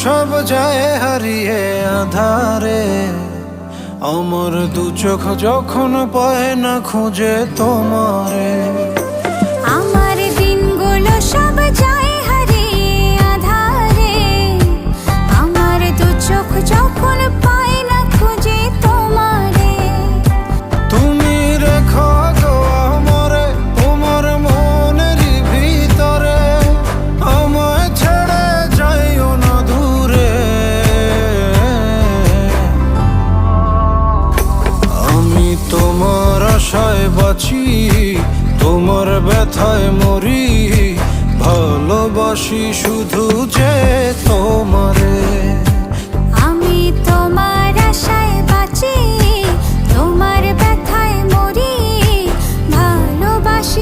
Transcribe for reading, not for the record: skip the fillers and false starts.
সব যায় হারিয়ে আধারে, আমার দু চোখ যখন পায় না খুঁজে তোমারে। আমার দিনগুলো সব যায় হারিয়ে আঁধারে, আমার দু চোখ যখন পায় না খুঁজে তোমারে। তুমি রেখো গো আমরে তোমার মনের ভিতরে, আমায় ছেড়ে যাইও না দূরে। আমি তোমার আশায় বাঁচি, তোমার ব্যথায় মরি, ভালোবাসি শুধু যে তোমারে।